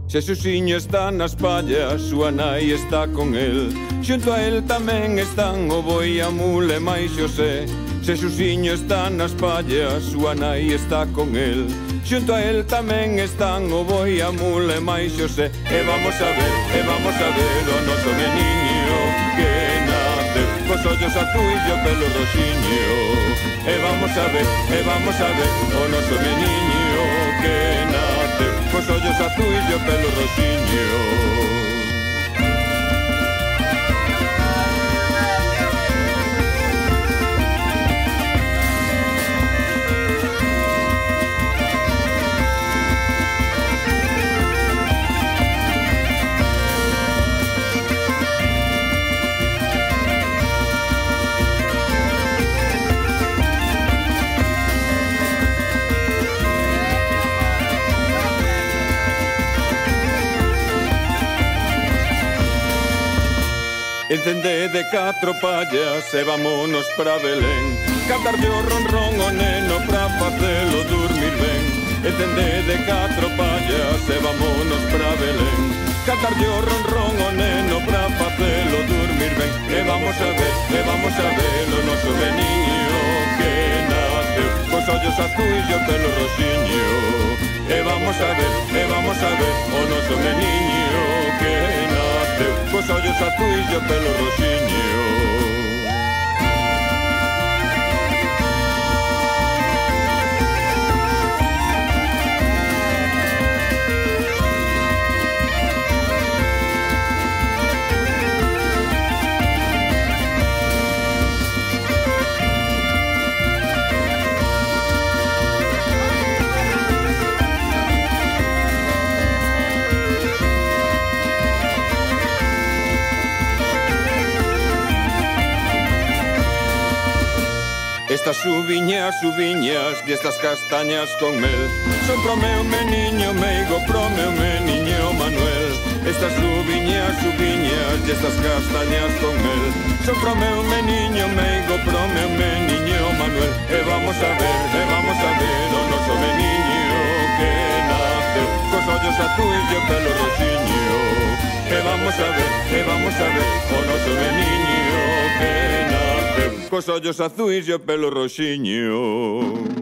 Xesusiño está nas pallas, súa nai está con el. Xunto a el tamén están o boi, a mula e máis Xosé. Xesusiño está nas pallas, súa nai está con el. Xunto a el tamén están o boi, a mula e máis Xosé. E vamos a ver o noso meniño que nace cos ollos azuis e o pelo roxiño. E vamos a ver o noso meniño que nace cos ollos azuis e o pelo roxiño. Encende de 4 pallas e vámonos pra Belén. Cantarlle o ronron o neno pra facelo dormir ben. Encende de 4 pallas e vámonos pra Belén. Cantarlle o ronron o neno pra facelo dormir ben. E vamos a ver o noso meniño que nace cos ollos azuis e o pelo roxiño. E vamos a ver o noso meniño que nace cos ollos azuis e o pelo roxiño. Estas uviñas, destas castañas con mel, son pro meu meniño meigo, pro meu meniño Manuel. Estas uviñas, destas castañas con mel, son pro meu meniño meigo, pro meu meniño Manuel. E vamos a ver o noso meniño que nace cos ollos azuis e o pelo roxiño. E vamos a ver o noso meniño que nace cos ollos azuis e o pelo roxiño.